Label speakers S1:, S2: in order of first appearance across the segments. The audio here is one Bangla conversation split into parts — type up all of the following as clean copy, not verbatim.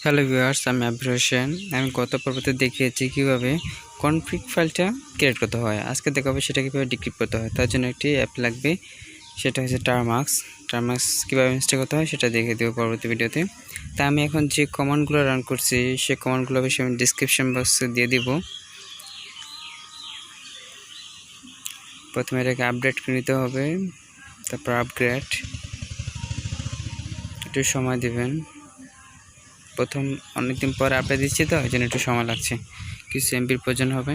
S1: হ্যালো ভিউয়ার্স, আমি আবির হোসেন। আমি গত পর্বতে দেখিয়েছি কীভাবে কনফিগ ফাইলটা ক্রিয়েট করতে হয়। আজকে দেখাবো সেটা কীভাবে ডিক্রিপ্ট করতে হয়। তার জন্য একটি অ্যাপ লাগবে, সেটা হচ্ছে টার্মাক্স কীভাবে ইনস্টল করতে হয় সেটা দেখিয়ে দেবো পরবর্তী ভিডিওতে। তা আমি এখন যে কমান্ডগুলো রান করছি সেই কমান্ডগুলো বিষয়ে আমি ডিসক্রিপশন বক্সে দিয়ে দিব। প্রথমে এটাকে আপডেট করে নিতে হবে, তারপর আপগ্রেড, একটু সময় দেবেন। প্রথম অনেকদিন পরে আপডেট দিচ্ছি তো, এই জন্য একটু সময় লাগছে, কিছু এমবির প্রয়োজন হবে।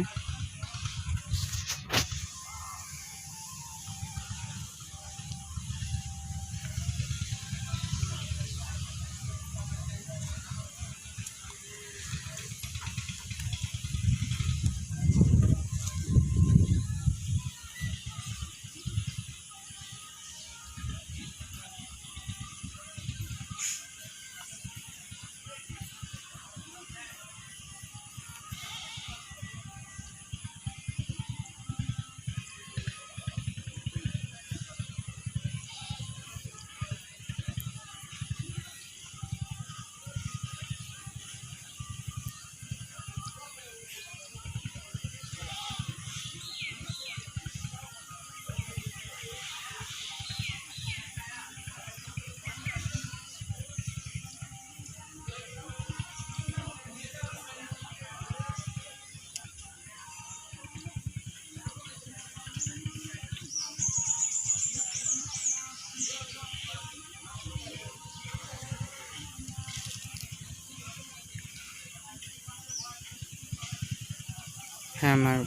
S1: হ্যাঁ, আমার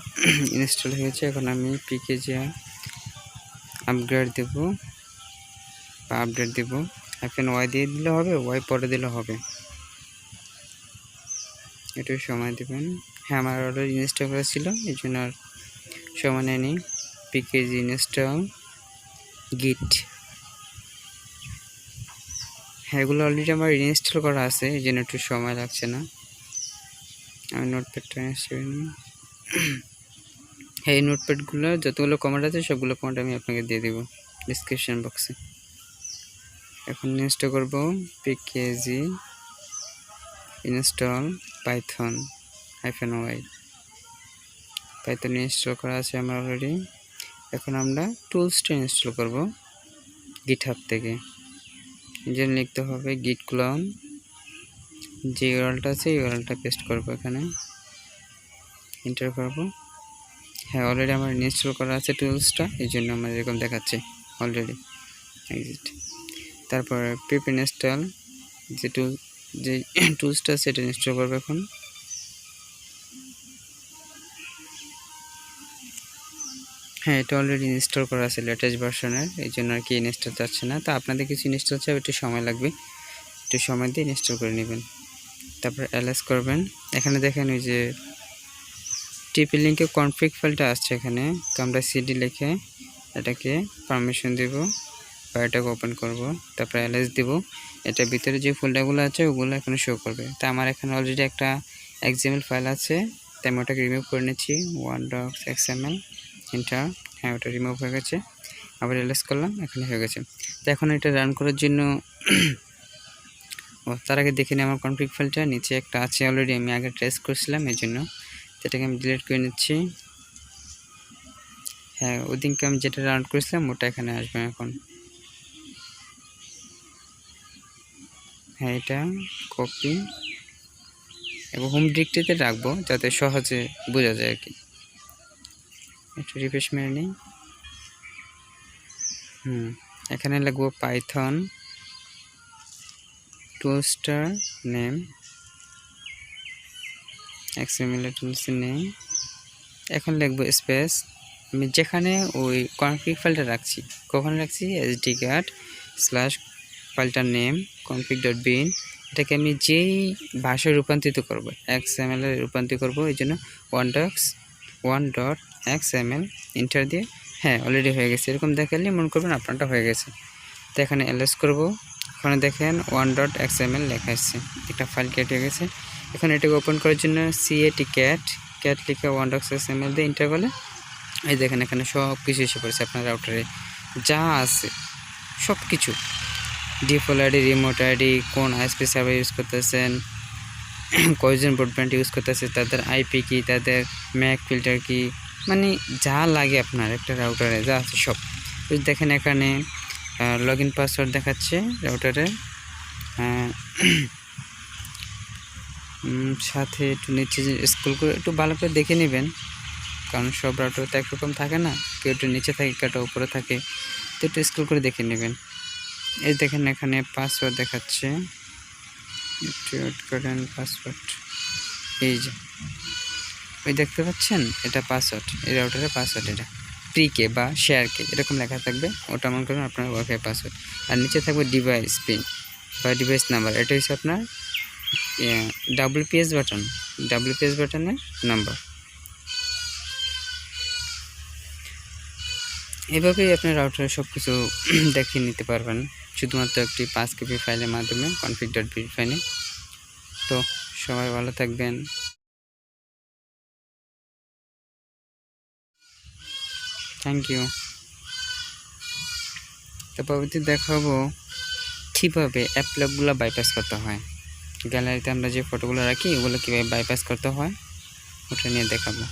S1: ইনস্টল হয়েছে। এখন আমি পিকে আপগ্রেড দেব বা আপডেট দেব। এখন ওয়াই দিয়ে দিলে হবে, ওয়াই পরে দিলে হবে, একটু সময় দেবেন। হ্যাঁ, আমার অলরেডি ইনস্টল করা ছিল, এই জন্য আর সময় নেয়নি। পিকেজি ইনস্টল গিট, হ্যাঁ এগুলো অলরেডি আমার ইনস্টল করা আছে, এই জন্য একটু সময় লাগছে না। আমি নোটপ্যাডটা ইনস্টল নিই। হ্যাঁ, এই নোটপ্যাডগুলো যতগুলো কমান্ড আছে সবগুলো কমান্ড আমি আপনাকে দিয়ে দেবো ডিসক্রিপশন বক্সে। এখন ইনস্টল করব PKG install Python -y। Python install করা আছে আমার অলরেডি। এখন আমরা টুলসটা ইনস্টল করব গিটহাব থেকে। এই জন্য লিখতে হবে গিট ক্লোন, যে ইউআরএলটা আছে ইউআরএলটা পেস্ট করব, এখানে এন্টার করব। হ্যাঁ, অলরেডি আমার ইনস্টল করা আছে টুলসটা, এই জন্য আমার এরকম দেখাচ্ছে অলরেডি। এক্সিট, তারপর পিপ ইনস্টল, যে টুলসটা সেটা ইনস্টল করবো এখন। হ্যাঁ, এটা অলরেডি ইনস্টল করা আছে লেটেস্ট ভার্সনের, এই জন্য আর কি ইনস্টল যাচ্ছে না। তো আপনাদের কিছু ইনস্টল চাই, একটু সময় লাগবে, একটু সময় দিয়ে ইনস্টল করে নেবেন। তারপর এলএস করবেন। এখানে দেখেন ওই যে টিপি লিঙ্কে কনফিগ ফাইলটা আসছে এখানে, তো আমরা সিডি লিখে এটাকে পারমিশন দেব বা এটাকে ওপেন করব, তারপর এলএস দেব। এটার ভিতরে যে ফোল্ডারগুলো আছে ওগুলো এখানে শো করবে। তা আমার এখানে অলরেডি একটা এক্সএমএল ফাইল আছে, তাই আমি ওটাকে রিমুভ করে নিচ্ছি, one.xml এন্টার। হ্যাঁ, ওটা রিমুভ হয়ে গেছে। আবার এলএস করলাম, এখানে হয়ে গেছে। তো এখন এটা রান করার জন্য তার আগে দেখে নিই আমার কনফিগ ফাইলটা নিচে একটা আছে অলরেডি, আমি আগে ট্রেস করছিলাম, এই জন্য এটাকে আমি ডিলিট করে নিচ্ছি। হ্যাঁ, ওই দিনকে আমি যেটা রান করেছিলাম ওটা এখানে আসবে এখন। হ্যাঁ, এটা কপি এবং হোম ডিরেক্টরিতে রাখবো যাতে সহজে বোঝা যায় আর কি। একটু রিফ্রেশ মেরে নিই। এখানে লাগবো পাইথন টুলসটার নেম, এক্সএমএল টুলসের নেম। এখন লিখবো স্পেস, আমি যেখানে ওই কনফিগ ফাইলটা রাখছি, কখন রাখছি, এসডি কার্ড স্ল্যাশ ফাইলটার নেম config.bin, এটাকে আমি যেই ভাষায় রূপান্তরিত করব, XML এ রূপান্তরিত করব, এই জন্য one.xml এন্টার দিয়ে। হ্যাঁ, অলরেডি হয়ে গেছে, এরকম দেখালে মনে করবেন আপনারটা হয়ে গেছে। তো এখানে এলএস করব, ওখানে দেখেন one.xml লেখা আসছে, একটা ফাইল ক্রিয়েট হয়ে গেছে। এখন এটাকে ওপেন করার জন্য ক্যাট লিখে one.xml দিয়ে এন্টার করলে এই দেখেন এখানে সব কিছু এসে পড়েছে। আপনার রাউটারে যা আছে সব কিছু, ডিফল্ট আইডি, রিমোট আইডি, কোন আইএসপি সার্ভার ইউজ করতেছেন, কয়জন ব্রডব্যান্ড ইউজ করতেছে, তাদের আইপি কি, তাদের ম্যাক ফিল্টার কি, মানে যা লাগে আপনার একটা রাউটারে যা আছে সব। দেখেন এখানে লগ ইন পাসওয়ার্ড দেখাচ্ছে রাউটারে, সাথে একটু নিচে স্ক্রল করে একটু ভালো করে দেখে নেবেন, কারণ সব রাউটার তো একরকম থাকে না, কেউ একটু নিচে থাকে কেউ একটু উপরে থাকে, তো একটু স্ক্রল করে দেখে নেবেন। এই দেখেন এখানে পাসওয়ার্ড দেখাচ্ছে, একটু ওয়েট করেন, পাসওয়ার্ড এই যে ওই দেখতে পাচ্ছেন, এটা পাসওয়ার্ড, এই রাউটারের পাসওয়ার্ড, এটা প্রিকে বা শেয়ারকে এরকম লেখা থাকবে, ওটা মনে করেন আপনার ওয়াইফাই পাসওয়ার্ড। আর নিচে থাকবে ডিভাইস পিন বা ডিভাইস নাম্বার, এটা হচ্ছে আপনার WPS বাটনের নাম্বার। এভাবেই আপনার রাউটারে সব কিছু দেখিয়ে নিতে পারবেন শুধুমাত্র একটি 5 KB ফাইলের মাধ্যমে config.bin ফাইলে। তো সবাই ভালো থাকবেন, থ্যাংক ইউ। তো পরবর্তী দেখাবো কীভাবে অ্যাপ লকগুলো বাইপাস করতে হয়, গ্যালারিতে আমরা যে ফটোগুলো রাখি ওগুলো কীভাবে বাইপাস করতে হয় ওটা নিয়ে দেখাবো।